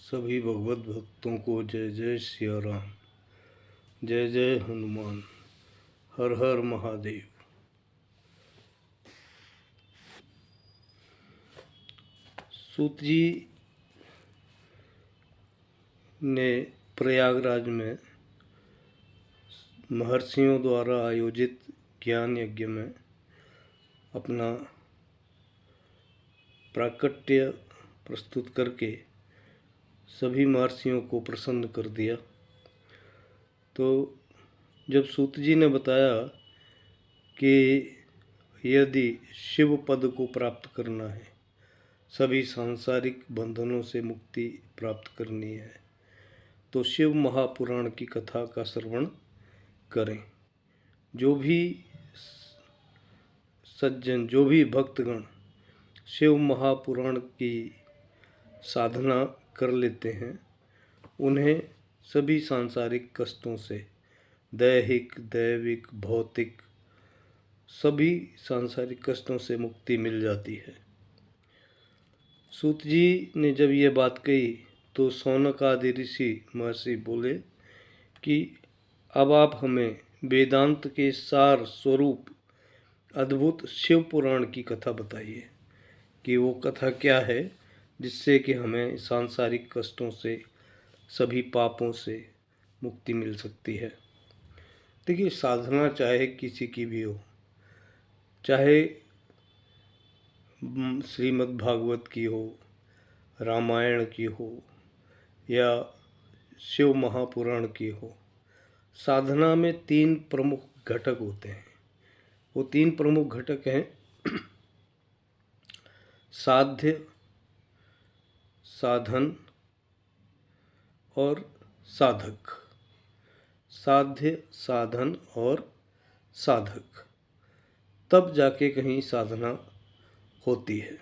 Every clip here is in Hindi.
सभी भगवत भक्तों को जय जय सिया राम, जय जय हनुमान, हर हर महादेव। सूत जी ने प्रयागराज में महर्षियों द्वारा आयोजित ज्ञान यज्ञ में अपना प्राकट्य प्रस्तुत करके सभी महर्षियों को प्रसन्न कर दिया। तो जब सूत जी ने बताया कि यदि शिव पद को प्राप्त करना है, सभी सांसारिक बंधनों से मुक्ति प्राप्त करनी है, तो शिव महापुराण की कथा का श्रवण करें। जो भी सज्जन, जो भी भक्तगण शिव महापुराण की साधना कर लेते हैं, उन्हें सभी सांसारिक कष्टों से, दैहिक, दैविक, भौतिक, सभी सांसारिक कष्टों से मुक्ति मिल जाती है। सूत जी ने जब ये बात कही तो शौनक आदि ऋषि महर्षि बोले कि अब आप हमें वेदांत के सार स्वरूप अद्भुत शिव पुराण की कथा बताइए कि वो कथा क्या है, जिससे कि हमें सांसारिक कष्टों से, सभी पापों से मुक्ति मिल सकती है। देखिए, साधना चाहे किसी की भी हो, चाहे श्रीमद् भागवत की हो, रामायण की हो या शिव महापुराण की हो, साधना में 3 प्रमुख घटक होते हैं। वो 3 प्रमुख घटक हैं साध्य, साधन और साधक। साध्य, साधन और साधक, तब जाके कहीं साधना होती है।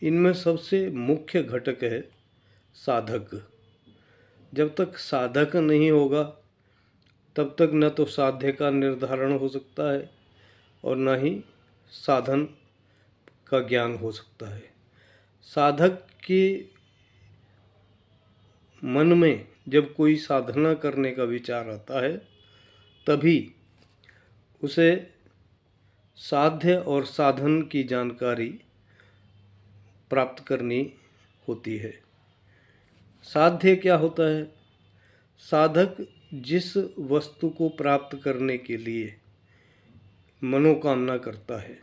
इनमें सबसे मुख्य घटक है साधक। जब तक साधक नहीं होगा तब तक न तो साध्य का निर्धारण हो सकता है और न ही साधन का ज्ञान हो सकता है। साधक के मन में जब कोई साधना करने का विचार आता है, तभी उसे साध्य और साधन की जानकारी प्राप्त करनी होती है। साध्य क्या होता है? साधक जिस वस्तु को प्राप्त करने के लिए मनोकामना करता है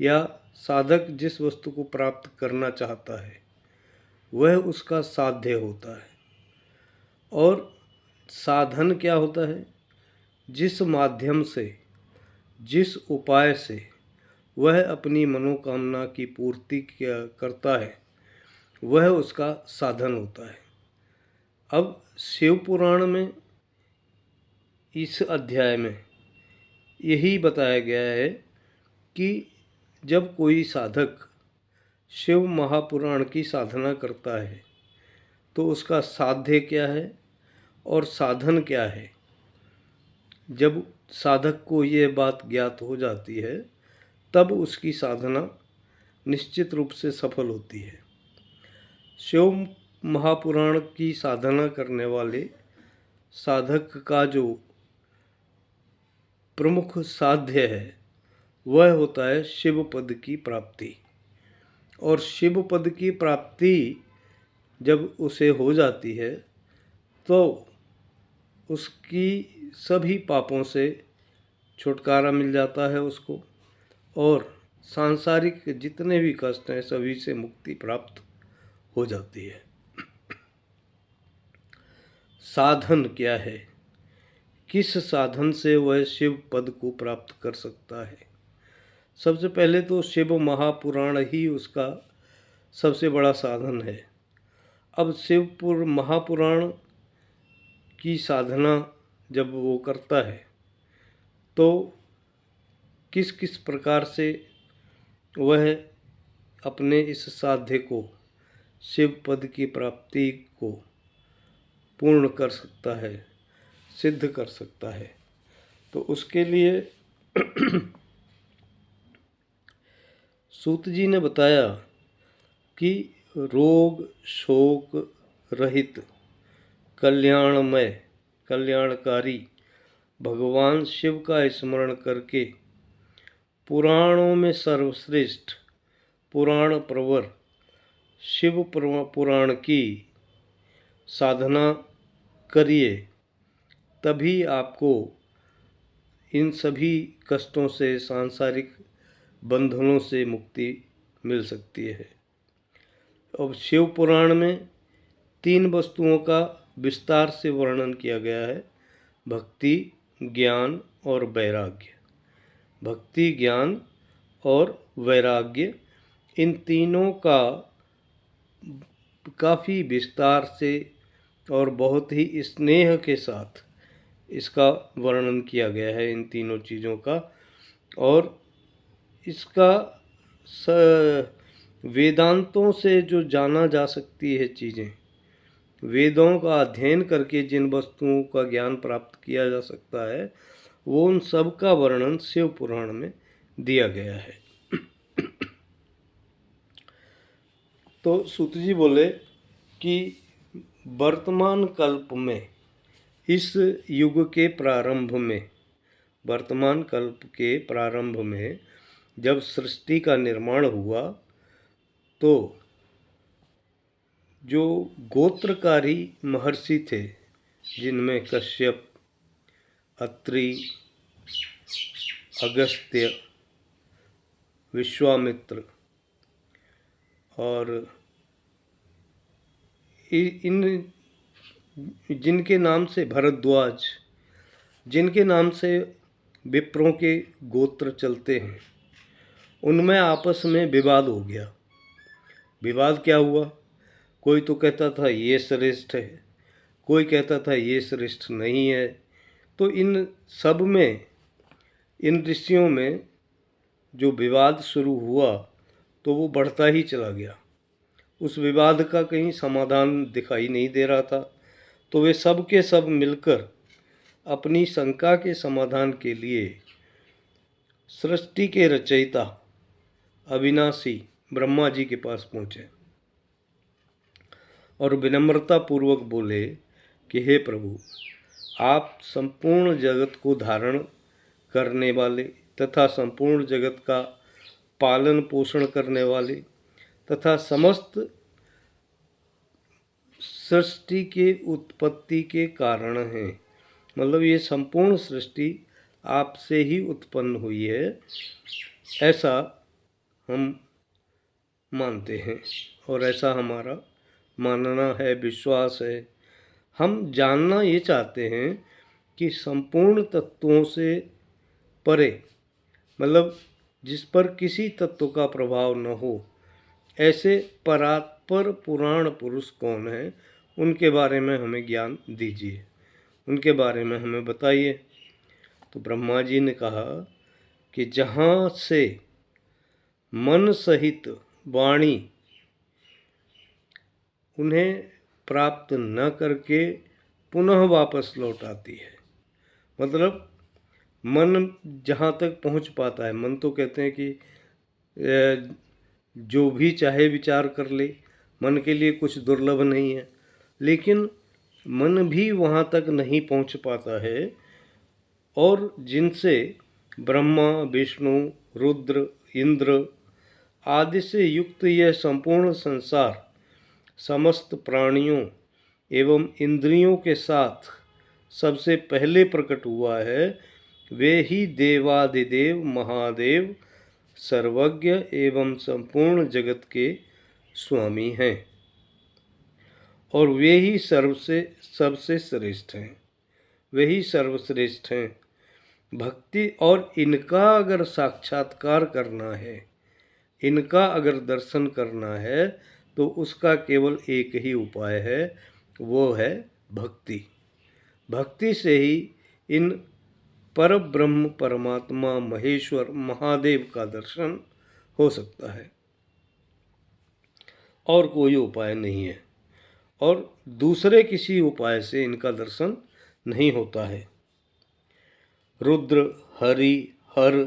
या साधक जिस वस्तु को प्राप्त करना चाहता है, वह उसका साध्य होता है। और साधन क्या होता है? जिस माध्यम से, जिस उपाय से वह अपनी मनोकामना की पूर्ति करता है, वह उसका साधन होता है। अब शिव पुराण में इस अध्याय में यही बताया गया है कि जब कोई साधक शिव महापुराण की साधना करता है तो उसका साध्य क्या है और साधन क्या है। जब साधक को ये बात ज्ञात हो जाती है, तब उसकी साधना निश्चित रूप से सफल होती है। शिव महापुराण की साधना करने वाले साधक का जो प्रमुख साध्य है, वह होता है शिव पद की प्राप्ति। और शिव पद की प्राप्ति जब उसे हो जाती है तो उसकी सभी पापों से छुटकारा मिल जाता है उसको, और सांसारिक जितने भी कष्ट हैं सभी से मुक्ति प्राप्त हो जाती है। साधन क्या है? किस साधन से वह शिव पद को प्राप्त कर सकता है? सबसे पहले तो शिव महापुराण ही उसका सबसे बड़ा साधन है। अब शिवपुर महापुराण की साधना जब वो करता है तो किस किस प्रकार से वह अपने इस साध्य को, शिव पद की प्राप्ति को पूर्ण कर सकता है, सिद्ध कर सकता है, तो उसके लिए सूत जी ने बताया कि रोग शोक रहित कल्याणमय कल्याणकारी भगवान शिव का स्मरण करके पुराणों में सर्वश्रेष्ठ पुराण प्रवर शिव पुराण की साधना करिए, तभी आपको इन सभी कष्टों से सांसारिक बंधनों से मुक्ति मिल सकती है। अब शिव पुराण में 3 वस्तुओं का विस्तार से वर्णन किया गया है, भक्ति, ज्ञान और वैराग्य। भक्ति, ज्ञान और वैराग्य, इन तीनों का काफ़ी विस्तार से और बहुत ही स्नेह के साथ इसका वर्णन किया गया है, इन तीनों चीज़ों का। और इसका वेदांतों से जो जाना जा सकती है चीज़ें, वेदों का अध्ययन करके जिन वस्तुओं का ज्ञान प्राप्त किया जा सकता है, वो उन सब का वर्णन शिव पुराण में दिया गया है। तो सूत जी बोले कि वर्तमान कल्प में, इस युग के प्रारंभ में, वर्तमान कल्प के प्रारंभ में जब सृष्टि का निर्माण हुआ तो जो गोत्रकारी महर्षि थे, जिनमें कश्यप, अत्रि, अगस्त्य, विश्वामित्र और इन जिनके नाम से भरद्वाज, जिनके नाम से विप्रों के गोत्र चलते हैं, उनमें आपस में विवाद हो गया। विवाद क्या हुआ? कोई तो कहता था ये श्रेष्ठ है, कोई कहता था ये श्रेष्ठ नहीं है। तो इन सब में, इन ऋषियों में जो विवाद शुरू हुआ तो वो बढ़ता ही चला गया। उस विवाद का कहीं समाधान दिखाई नहीं दे रहा था। तो वे सब के सब मिलकर अपनी शंका के समाधान के लिए सृष्टि के रचयिता अविनाशी ब्रह्मा जी के पास पहुँचे और विनम्रता पूर्वक बोले कि हे प्रभु, आप संपूर्ण जगत को धारण करने वाले तथा संपूर्ण जगत का पालन पोषण करने वाले तथा समस्त सृष्टि के उत्पत्ति के कारण हैं। मतलब ये संपूर्ण सृष्टि आपसे ही उत्पन्न हुई है, ऐसा हम मानते हैं और ऐसा हमारा मानना है, विश्वास है। हम जानना ये चाहते हैं कि संपूर्ण तत्वों से परे, मतलब जिस पर किसी तत्व का प्रभाव न हो, ऐसे परात्पर पुराण पुरुष कौन हैं, उनके बारे में हमें ज्ञान दीजिए, उनके बारे में हमें बताइए। तो ब्रह्मा जी ने कहा कि जहाँ से मन सहित वाणी उन्हें प्राप्त न करके पुनः वापस लौट आती है, मतलब मन जहाँ तक पहुँच पाता है, मन तो कहते हैं कि जो भी चाहे विचार कर ले, मन के लिए कुछ दुर्लभ नहीं है, लेकिन मन भी वहाँ तक नहीं पहुँच पाता है। और जिनसे ब्रह्मा, विष्णु, रुद्र, इंद्र आदि से युक्त यह संपूर्ण संसार समस्त प्राणियों एवं इंद्रियों के साथ सबसे पहले प्रकट हुआ है, वे ही देवादिदेव महादेव सर्वज्ञ एवं संपूर्ण जगत के स्वामी हैं और वे ही सबसे श्रेष्ठ हैं, वे ही सर्वश्रेष्ठ हैं। भक्ति और इनका अगर साक्षात्कार करना है, इनका अगर दर्शन करना है, तो उसका केवल एक ही उपाय है, वो है भक्ति। भक्ति से ही इन पर ब्रह्म परमात्मा महेश्वर महादेव का दर्शन हो सकता है, और कोई उपाय नहीं है, और दूसरे किसी उपाय से इनका दर्शन नहीं होता है। रुद्र, हरि, हर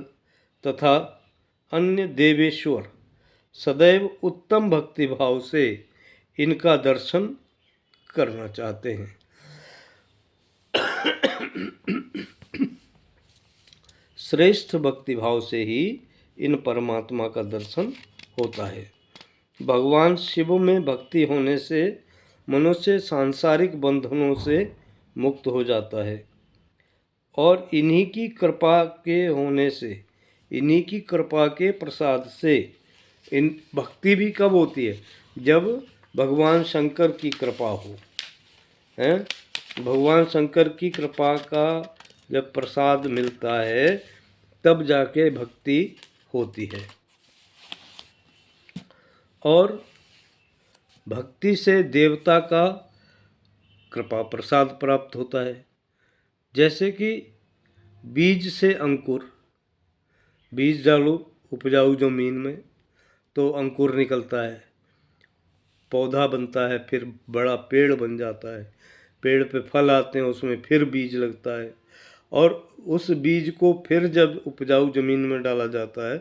तथा अन्य देवेश्वर सदैव उत्तम भक्तिभाव से इनका दर्शन करना चाहते हैं। श्रेष्ठ भक्तिभाव से ही इन परमात्मा का दर्शन होता है। भगवान शिव में भक्ति होने से मनुष्य सांसारिक बंधनों से मुक्त हो जाता है और इन्हीं की कृपा के होने से, इन्हीं की कृपा के प्रसाद से इन भक्ति भी कब होती है? जब भगवान शंकर की कृपा हो, हैं? भगवान शंकर की कृपा का जब प्रसाद मिलता है तब जाके भक्ति होती है। और भक्ति से देवता का कृपा प्रसाद प्राप्त होता है। जैसे कि बीज से अंकुर, बीज डालो उपजाऊ जमीन में तो अंकुर निकलता है, पौधा बनता है, फिर बड़ा पेड़ बन जाता है, पेड़ पे फल आते हैं, उसमें फिर बीज लगता है और उस बीज को फिर जब उपजाऊ जमीन में डाला जाता है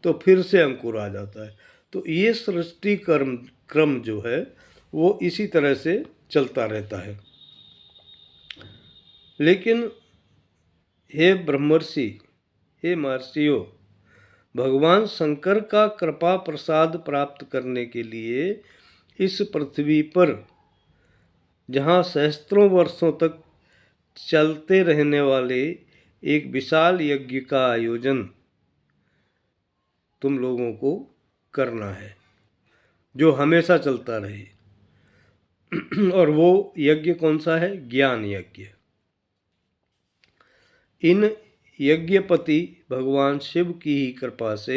तो फिर से अंकुर आ जाता है। तो ये सृष्टि क्रम जो है वो इसी तरह से चलता रहता है। लेकिन हे ब्रह्मर्षि, हे महर्षियों, भगवान शंकर का कृपा प्रसाद प्राप्त करने के लिए इस पृथ्वी पर, जहाँ सहस्त्रों वर्षों तक चलते रहने वाले एक विशाल यज्ञ का आयोजन तुम लोगों को करना है, जो हमेशा चलता रहे। और वो यज्ञ कौन सा है? ज्ञान यज्ञ। इन यज्ञपति भगवान शिव की ही कृपा से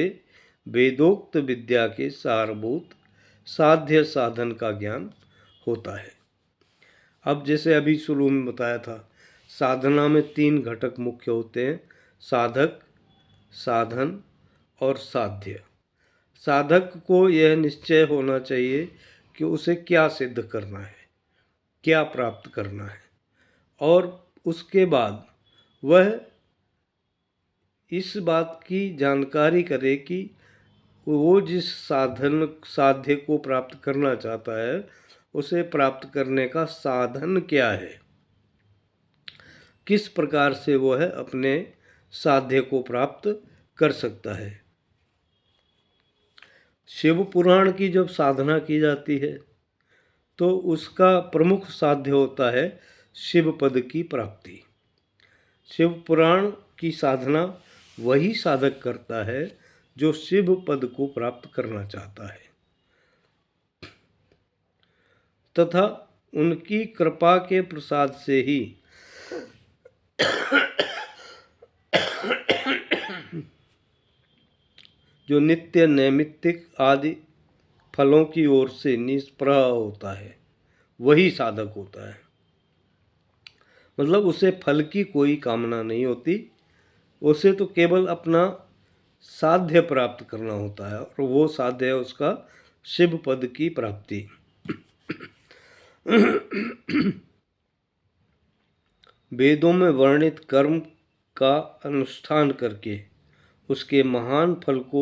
वेदोक्त विद्या के सारभूत साध्य साधन का ज्ञान होता है। अब जैसे अभी शुरू में बताया था, साधना में 3 घटक मुख्य होते हैं: साधक, साधन और साध्य। साधक को यह निश्चय होना चाहिए कि उसे क्या सिद्ध करना है, क्या प्राप्त करना है, और उसके बाद वह इस बात की जानकारी करे कि वो जिस साध्य को प्राप्त करना चाहता है उसे प्राप्त करने का साधन क्या है, किस प्रकार से वो है अपने साध्य को प्राप्त कर सकता है। शिव पुराण की जब साधना की जाती है तो उसका प्रमुख साध्य होता है शिव पद की प्राप्ति। शिव पुराण की साधना वही साधक करता है जो शिव पद को प्राप्त करना चाहता है, तथा उनकी कृपा के प्रसाद से ही जो नित्य नैमित्तिक आदि फलों की ओर से निष्प्रह होता है वही साधक होता है। मतलब उसे फल की कोई कामना नहीं होती, उसे तो केवल अपना साध्य प्राप्त करना होता है और वो साध्य है उसका शिव पद की प्राप्ति। वेदों में वर्णित कर्म का अनुष्ठान करके उसके महान फल को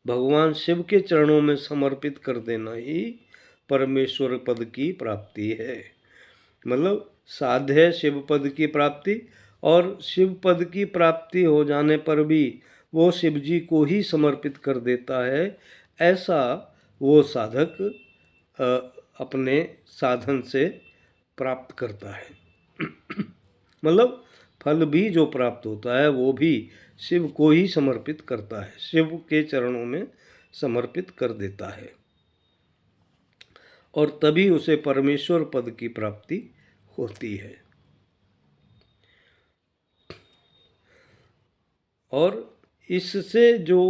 भगवान शिव के चरणों में समर्पित कर देना ही परमेश्वर पद की प्राप्ति है। मतलब साध्य है शिव पद की प्राप्ति, और शिव पद की प्राप्ति हो जाने पर भी वो शिव जी को ही समर्पित कर देता है, ऐसा वो साधक अपने साधन से प्राप्त करता है। मतलब फल भी जो प्राप्त होता है वो भी शिव को ही समर्पित करता है, शिव के चरणों में समर्पित कर देता है, और तभी उसे परमेश्वर पद की प्राप्ति होती है। और इससे जो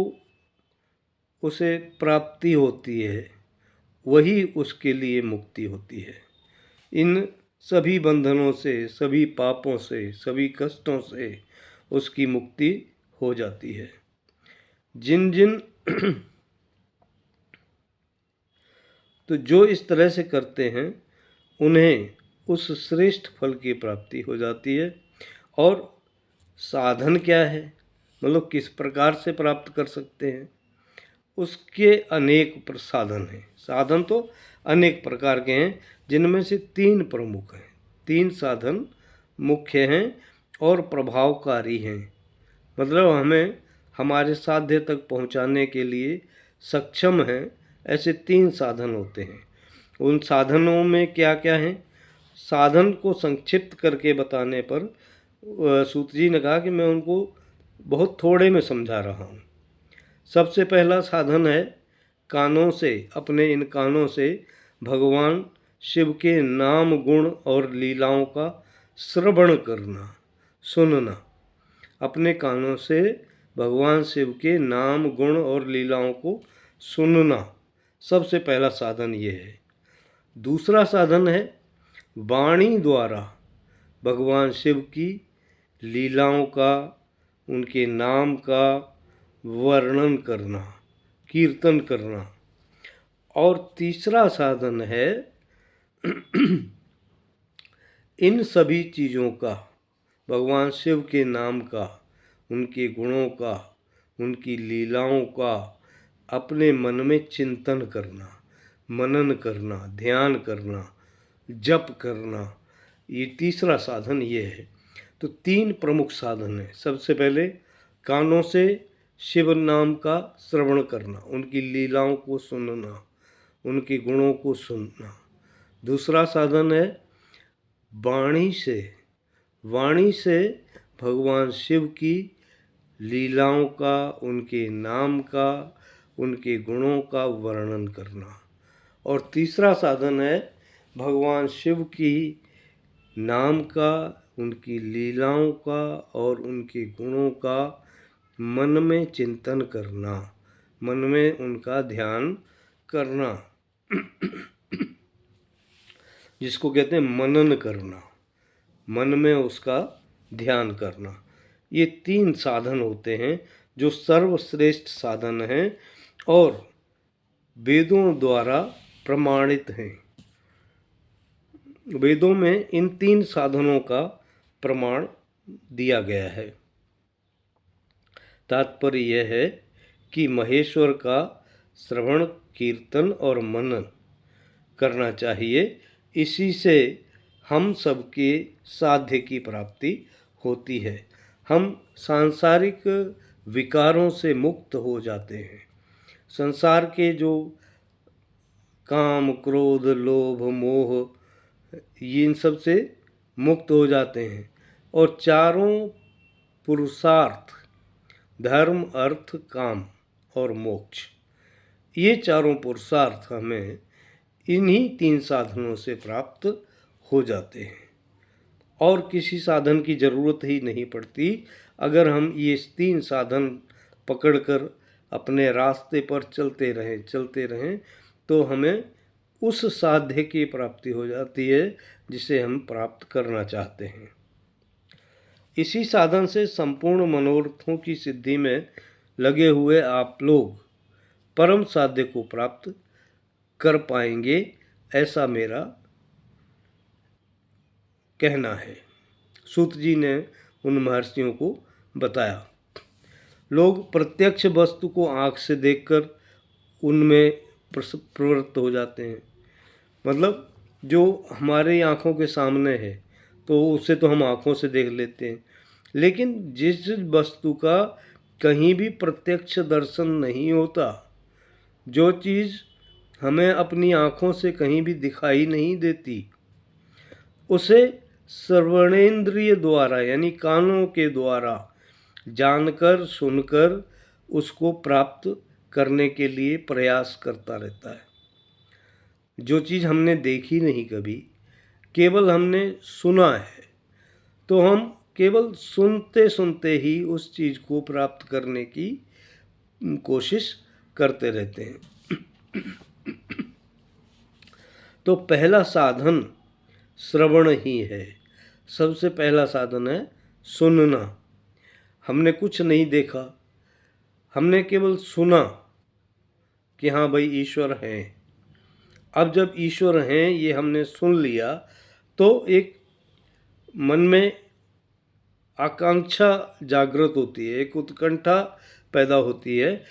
उसे प्राप्ति होती है वही उसके लिए मुक्ति होती है। इन सभी बंधनों से, सभी पापों से, सभी कष्टों से उसकी मुक्ति हो जाती है। जिन जिन तो जो इस तरह से करते हैं उन्हें उस श्रेष्ठ फल की प्राप्ति हो जाती है। और साधन क्या है, मतलब किस प्रकार से प्राप्त कर सकते हैं, उसके अनेक साधन हैं। साधन तो अनेक प्रकार के हैं, जिनमें से 3 प्रमुख हैं। 3 साधन मुख्य हैं और प्रभावकारी हैं। मतलब हमें हमारे साध्य तक पहुंचाने के लिए सक्षम हैं, ऐसे 3 साधन होते हैं। उन साधनों में क्या क्या हैं? साधन को संक्षिप्त करके बताने पर सूत जी ने कहा कि मैं उनको बहुत थोड़े में समझा रहा हूँ। सबसे पहला साधन है कानों से, अपने इन कानों से भगवान शिव के नाम, गुण और लीलाओं का श्रवण करना, सुनना। अपने कानों से भगवान शिव के नाम, गुण और लीलाओं को सुनना, सबसे पहला साधन ये है। दूसरा साधन है वाणी द्वारा भगवान शिव की लीलाओं का, उनके नाम का वर्णन करना, कीर्तन करना। और तीसरा साधन है इन सभी चीज़ों का, भगवान शिव के नाम का, उनके गुणों का, उनकी लीलाओं का अपने मन में चिंतन करना, मनन करना, ध्यान करना, जप करना। ये तीसरा साधन ये है। तो 3 प्रमुख साधन हैं। सबसे पहले कानों से शिव नाम का श्रवण करना, उनकी लीलाओं को सुनना, उनके गुणों को सुनना। दूसरा साधन है वाणी से भगवान शिव की लीलाओं का, उनके नाम का, उनके गुणों का वर्णन करना। और तीसरा साधन है भगवान शिव की नाम का, उनकी लीलाओं का और उनके गुणों का मन में चिंतन करना, मन में उनका ध्यान करना, जिसको कहते हैं मनन करना, मन में उसका ध्यान करना। ये 3 साधन होते हैं जो सर्वश्रेष्ठ साधन हैं और वेदों द्वारा प्रमाणित हैं। वेदों में इन 3 साधनों का प्रमाण दिया गया है। तात्पर्य यह है कि महेश्वर का श्रवण, कीर्तन और मनन करना चाहिए। इसी से हम सबके साध्य की प्राप्ति होती है। हम सांसारिक विकारों से मुक्त हो जाते हैं। संसार के जो काम, क्रोध, लोभ, मोह, इन सब से मुक्त हो जाते हैं और चारों पुरुषार्थ, धर्म, अर्थ, काम और मोक्ष, ये चारों पुरुषार्थ हमें इन्हीं 3 साधनों से प्राप्त हो जाते हैं और किसी साधन की ज़रूरत ही नहीं पड़ती। अगर हम ये 3 साधन पकड़कर अपने रास्ते पर चलते रहें तो हमें उस साध्य की प्राप्ति हो जाती है जिसे हम प्राप्त करना चाहते हैं। इसी साधन से संपूर्ण मनोरथों की सिद्धि में लगे हुए आप लोग परम साध्य को प्राप्त कर पाएंगे, ऐसा मेरा कहना है। सूत जी ने उन महर्षियों को बताया। लोग प्रत्यक्ष वस्तु को आँख से देखकर उनमें प्रवृत्त हो जाते हैं। मतलब जो हमारे आँखों के सामने है तो उसे तो हम आँखों से देख लेते हैं, लेकिन जिस वस्तु का कहीं भी प्रत्यक्ष दर्शन नहीं होता, जो चीज़ हमें अपनी आँखों से कहीं भी दिखाई नहीं देती, उसे श्रवणेंद्रिय द्वारा यानी कानों के द्वारा जानकर, सुनकर उसको प्राप्त करने के लिए प्रयास करता रहता है। जो चीज़ हमने देखी नहीं कभी, केवल हमने सुना है, तो हम केवल सुनते सुनते ही उस चीज़ को प्राप्त करने की कोशिश करते रहते हैं। तो पहला साधन श्रवण ही है। सबसे पहला साधन है सुनना। हमने कुछ नहीं देखा, हमने केवल सुना कि हाँ भाई ईश्वर हैं। अब जब ईश्वर हैं ये हमने सुन लिया तो एक मन में आकांक्षा जागृत होती है, एक उत्कंठा पैदा होती है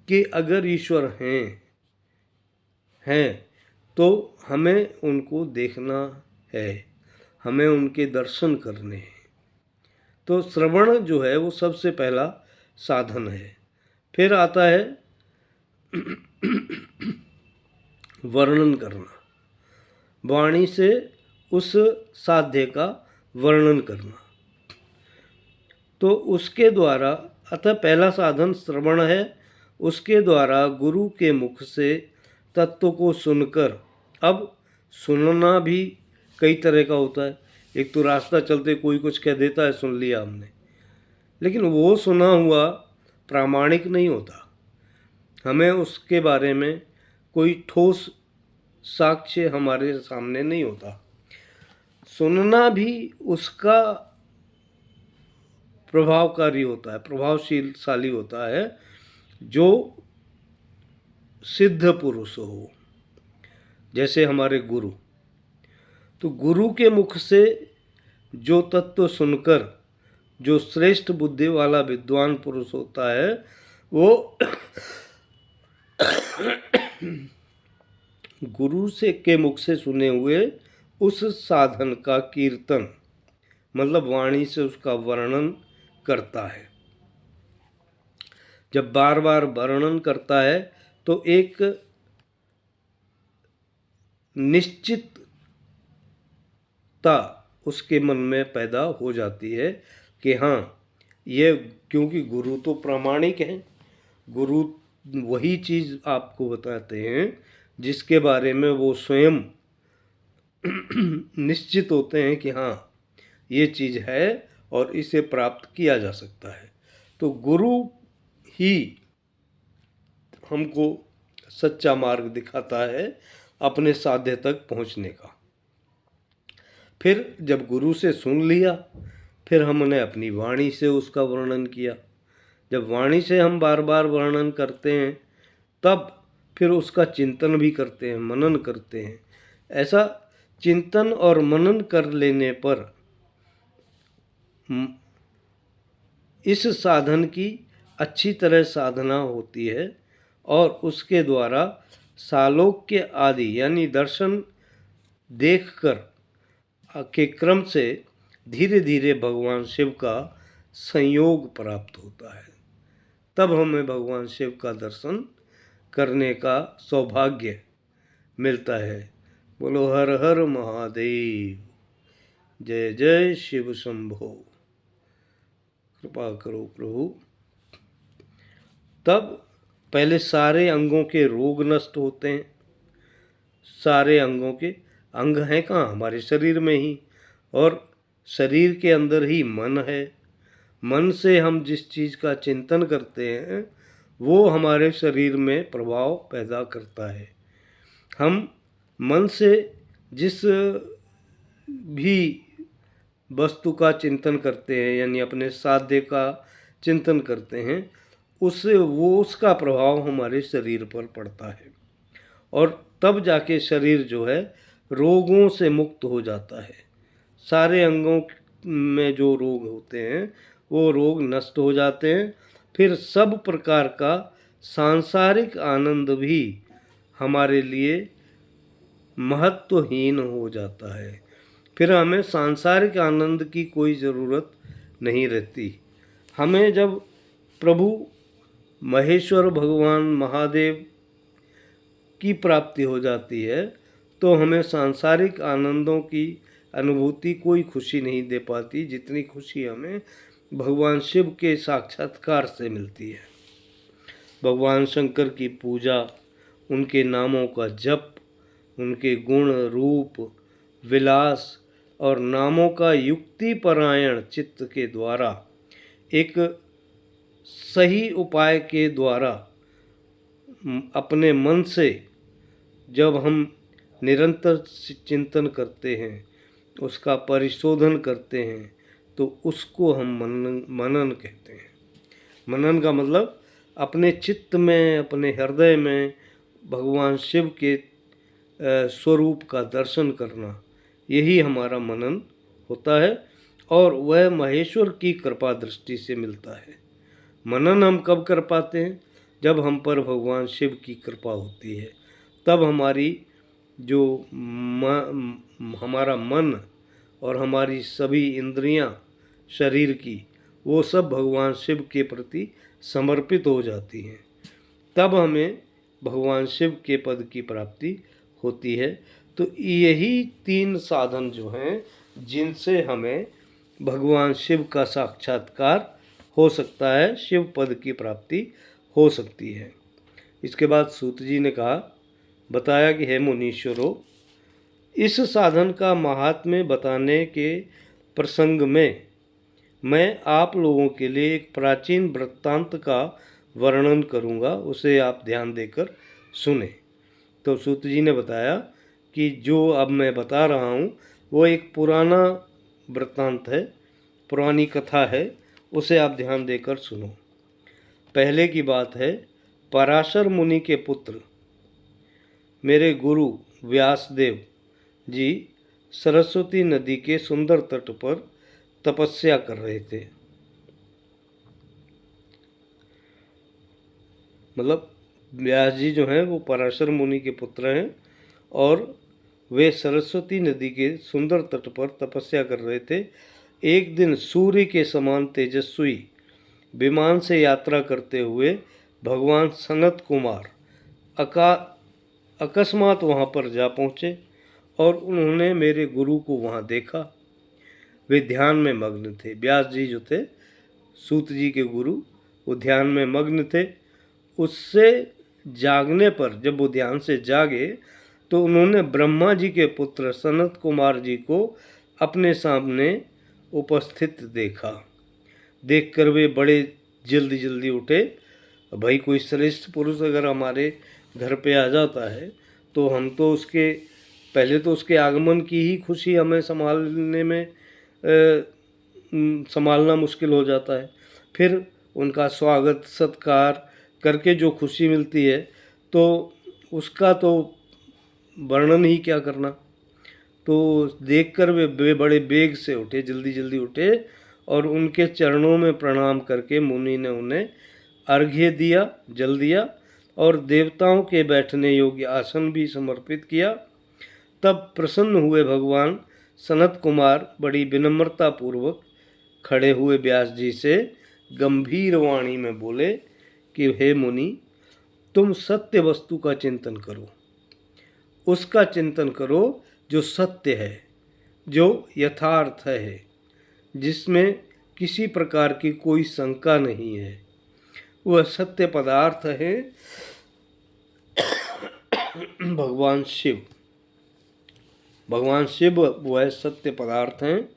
कि अगर ईश्वर हैं तो हमें उनको देखना है, हमें उनके दर्शन करने हैं। तो श्रवण जो है वो सबसे पहला साधन है। फिर आता है वर्णन करना, वाणी से उस साध्य का वर्णन करना। तो उसके द्वारा, अतः पहला साधन श्रवण है, उसके द्वारा गुरु के मुख से तत्व को सुनकर, अब सुनना भी कई तरह का होता है। एक तो रास्ता चलते कोई कुछ कह देता है, सुन लिया हमने, लेकिन वो सुना हुआ प्रामाणिक नहीं होता। हमें उसके बारे में कोई ठोस साक्ष्य हमारे सामने नहीं होता। सुनना भी उसका प्रभावकारी होता है, प्रभावशीलशाली होता है, जो सिद्ध पुरुष हो, जैसे हमारे गुरु। तो गुरु के मुख से जो तत्व सुनकर जो श्रेष्ठ बुद्धि वाला विद्वान पुरुष होता है, वो गुरु से के मुख से सुने हुए उस साधन का कीर्तन, मतलब वाणी से उसका वर्णन करता है। जब बार बार वर्णन करता है तो एक निश्चितता उसके मन में पैदा हो जाती है कि हाँ, ये, क्योंकि गुरु तो प्रामाणिक हैं, गुरु वही चीज़ आपको बताते हैं जिसके बारे में वो स्वयं निश्चित होते हैं कि हाँ, ये चीज़ है और इसे प्राप्त किया जा सकता है। तो गुरु ही हमको सच्चा मार्ग दिखाता है अपने साध्य तक पहुंचने का। फिर जब गुरु से सुन लिया, फिर हमने अपनी वाणी से उसका वर्णन किया। जब वाणी से हम बार बार वर्णन करते हैं, तब फिर उसका चिंतन भी करते हैं, मनन करते हैं। ऐसा चिंतन और मनन कर लेने पर इस साधन की अच्छी तरह साधना होती है और उसके द्वारा सालोक्य आदि यानी दर्शन देखकर के क्रम से धीरे धीरे भगवान शिव का संयोग प्राप्त होता है। तब हमें भगवान शिव का दर्शन करने का सौभाग्य मिलता है। बोलो हर हर महादेव, जय जय शिव शंभो। कृपा करो प्रभु। तब पहले सारे अंगों के रोग नष्ट होते हैं। सारे अंगों के अंग हैं कहाँ? हमारे शरीर में ही, और शरीर के अंदर ही मन है। मन से हम जिस चीज़ का चिंतन करते हैं वो हमारे शरीर में प्रभाव पैदा करता है। हम मन से जिस भी वस्तु का चिंतन करते हैं यानी अपने साध्य का चिंतन करते हैं, उसका प्रभाव हमारे शरीर पर पड़ता है और तब जाके शरीर जो है रोगों से मुक्त हो जाता है। सारे अंगों में जो रोग होते हैं वो रोग नष्ट हो जाते हैं। फिर सब प्रकार का सांसारिक आनंद भी हमारे लिए महत्वहीन हो जाता है। फिर हमें सांसारिक आनंद की कोई ज़रूरत नहीं रहती। हमें जब प्रभु महेश्वर भगवान महादेव की प्राप्ति हो जाती है तो हमें सांसारिक आनंदों की अनुभूति कोई खुशी नहीं दे पाती जितनी खुशी हमें भगवान शिव के साक्षात्कार से मिलती है। भगवान शंकर की पूजा, उनके नामों का जप, उनके गुण रूप विलास और नामों का युक्तिपरायण चित्त के द्वारा, एक सही उपाय के द्वारा अपने मन से जब हम निरंतर चिंतन करते हैं, उसका परिशोधन करते हैं, तो उसको हम मनन कहते हैं। मनन का मतलब अपने चित्त में, अपने हृदय में भगवान शिव के स्वरूप का दर्शन करना, यही हमारा मनन होता है और वह महेश्वर की कृपा दृष्टि से मिलता है। मनन हम कब कर पाते हैं? जब हम पर भगवान शिव की कृपा होती है, तब हमारी जो हमारा मन और हमारी सभी इंद्रियां शरीर की, वो सब भगवान शिव के प्रति समर्पित हो जाती हैं। तब हमें भगवान शिव के पद की प्राप्ति होती है। तो यही 3 साधन जो हैं, जिनसे हमें भगवान शिव का साक्षात्कार हो सकता है, शिव पद की प्राप्ति हो सकती है। इसके बाद सूत जी ने बताया कि हे मुनीश्वरों, इस साधन का महात्म्य बताने के प्रसंग में मैं आप लोगों के लिए एक प्राचीन वृत्तांत का वर्णन करूंगा, उसे आप ध्यान देकर सुने। तो सूत जी ने बताया कि जो अब मैं बता रहा हूँ वो एक पुराना वृत्तांत है, पुरानी कथा है, उसे आप ध्यान देकर सुनो। पहले की बात है, पराशर मुनि के पुत्र मेरे गुरु व्यासदेव जी सरस्वती नदी के सुंदर तट पर तपस्या कर रहे थे। मतलब व्यास जी जो हैं वो पराशर मुनि के पुत्र हैं और वे सरस्वती नदी के सुंदर तट पर तपस्या कर रहे थे। एक दिन सूर्य के समान तेजस्वी विमान से यात्रा करते हुए भगवान सनत कुमार अकस्मात वहाँ पर जा पहुँचे और उन्होंने मेरे गुरु को वहाँ देखा। वे ध्यान में मग्न थे। व्यास जी जो थे, सूत जी के गुरु, वो ध्यान में मग्न थे। उससे जागने पर, जब वो ध्यान से जागे, तो उन्होंने ब्रह्मा जी के पुत्र सनत कुमार जी को अपने सामने उपस्थित देखा। देखकर वे बड़े जल्दी जल्दी उठे। भाई कोई श्रेष्ठ पुरुष अगर हमारे घर पे आ जाता है तो हम तो उसके पहले तो उसके आगमन की ही खुशी हमें संभालना मुश्किल हो जाता है। फिर उनका स्वागत सत्कार करके जो खुशी मिलती है तो उसका तो वर्णन ही क्या करना। तो देखकर वे बड़े बेग से उठे, जल्दी जल्दी उठे और उनके चरणों में प्रणाम करके मुनि ने उन्हें अर्घ्य दिया, जल दिया और देवताओं के बैठने योग्य आसन भी समर्पित किया। तब प्रसन्न हुए भगवान सनत कुमार बड़ी विनम्रता पूर्वक खड़े हुए व्यास जी से गंभीर वाणी में बोले कि हे मुनि, तुम सत्य वस्तु का चिंतन करो, उसका चिंतन करो जो सत्य है, जो यथार्थ है, जिसमें किसी प्रकार की कोई शंका नहीं है। वह सत्य पदार्थ है भगवान शिव। भगवान शिव वह सत्य पदार्थ हैं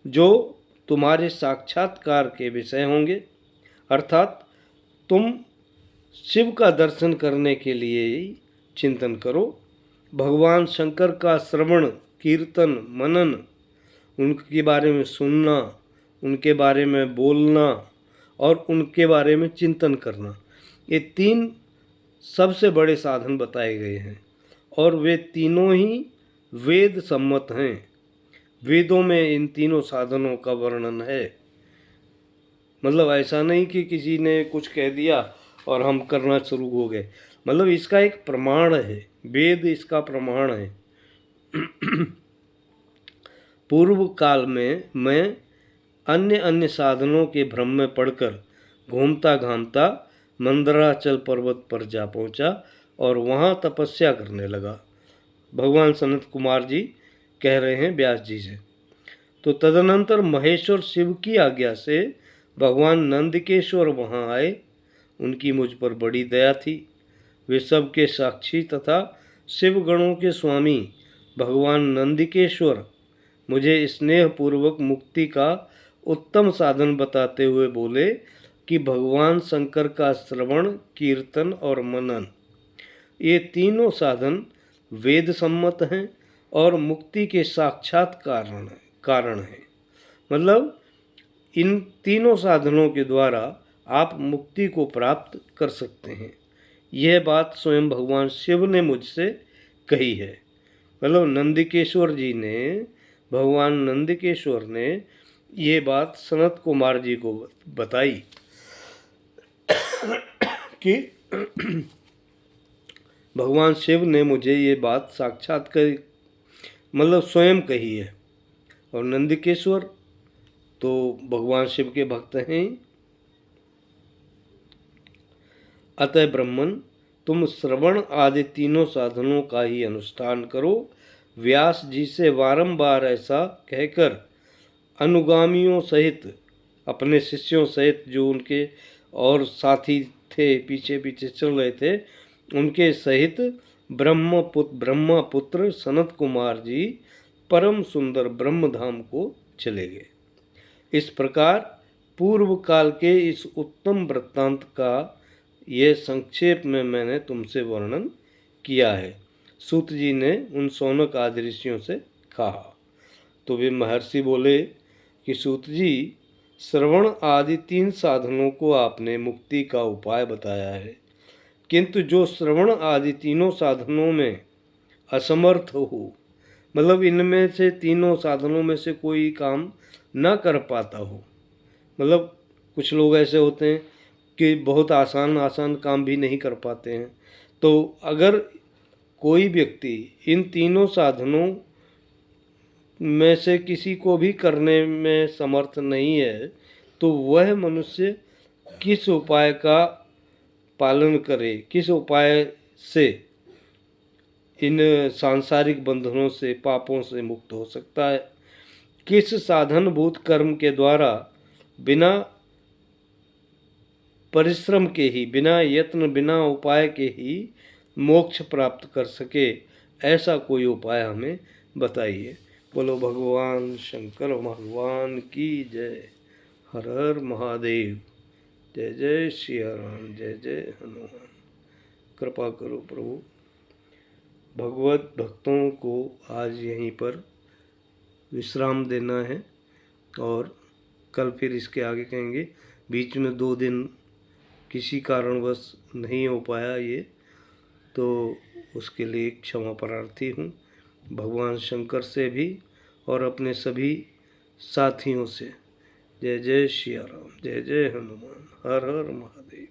जो तुम्हारे साक्षात्कार के विषय होंगे। अर्थात तुम शिव का दर्शन करने के लिए ही चिंतन करो। भगवान शंकर का श्रवण, कीर्तन, मनन, उनके बारे में सुनना, उनके बारे में बोलना और उनके बारे में चिंतन करना, ये 3 सबसे बड़े साधन बताए गए हैं और वे तीनों ही वेद सम्मत हैं। वेदों में इन तीनों साधनों का वर्णन है। मतलब ऐसा नहीं कि किसी ने कुछ कह दिया और हम करना शुरू हो गए। मतलब इसका एक प्रमाण है, वेद इसका प्रमाण है। पूर्व काल में मैं अन्य साधनों के भ्रम में पड़कर घूमता घामता मंदराचल पर्वत पर जा पहुंचा और वहां तपस्या करने लगा। भगवान सनत कुमार जी कह रहे हैं व्यास जी से। तो तदनंतर महेश्वर शिव की आज्ञा से भगवान नंदकेश्वर वहाँ आए। उनकी मुझ पर बड़ी दया थी। वे सबके साक्षी तथा शिवगणों के स्वामी भगवान नंदकेश्वर मुझे स्नेहपूर्वक मुक्ति का उत्तम साधन बताते हुए बोले कि भगवान शंकर का श्रवण, कीर्तन और मनन, ये तीनों साधन वेद सम्मत हैं और मुक्ति के साक्षात कारण हैं। मतलब इन तीनों साधनों के द्वारा आप मुक्ति को प्राप्त कर सकते हैं। यह बात स्वयं भगवान शिव ने मुझसे कही है। मतलब नंदकेश्वर जी ने, भगवान नंदकेश्वर ने ये बात सनत कुमार जी को बताई। कि भगवान शिव ने मुझे ये बात साक्षात कर मतलब स्वयं कही है। और नंदिकेश्वर तो भगवान शिव के भक्त हैं। अतः ब्रह्मन, तुम श्रवण आदि तीनों साधनों का ही अनुष्ठान करो। व्यास जी से बारंबार ऐसा कहकर अनुगामियों सहित, अपने शिष्यों सहित जो उनके और साथी थे, पीछे पीछे चल रहे थे, उनके सहित ब्रह्मपुत्र सनत कुमार जी परम सुंदर ब्रह्मधाम को चले गए। इस प्रकार पूर्व काल के इस उत्तम वृत्तांत का ये संक्षेप में मैंने तुमसे वर्णन किया है। सूत जी ने उन शौनक आदि ऋषियों से कहा। तो वे महर्षि बोले कि सूत जी, श्रवण आदि 3 साधनों को आपने मुक्ति का उपाय बताया है, किंतु जो श्रवण आदि तीनों साधनों में असमर्थ हो, मतलब इनमें से तीनों साधनों में से कोई काम न कर पाता हो, मतलब कुछ लोग ऐसे होते हैं कि बहुत आसान काम भी नहीं कर पाते हैं। तो अगर कोई व्यक्ति इन तीनों साधनों में से किसी को भी करने में समर्थ नहीं है, तो वह मनुष्य किस उपाय का पालन करे, किस उपाय से इन सांसारिक बंधनों से, पापों से मुक्त हो सकता है। किस साधनभूत कर्म के द्वारा बिना परिश्रम के ही, बिना यत्न, बिना उपाय के ही मोक्ष प्राप्त कर सके, ऐसा कोई उपाय हमें बताइए। बोलो भगवान शंकर भगवान की जय। हर हर महादेव। जय जय श्री राम, जय जय हनुमान। कृपा करो प्रभु। भगवत भक्तों को आज यहीं पर विश्राम देना है और कल फिर इसके आगे कहेंगे। बीच में 2 दिन किसी कारणवश नहीं हो पाया ये, तो उसके लिए क्षमा प्रार्थी हूँ भगवान शंकर से भी और अपने सभी साथियों से। जय जय श्री राम, जय जय हनुमान। हर हर महादेव।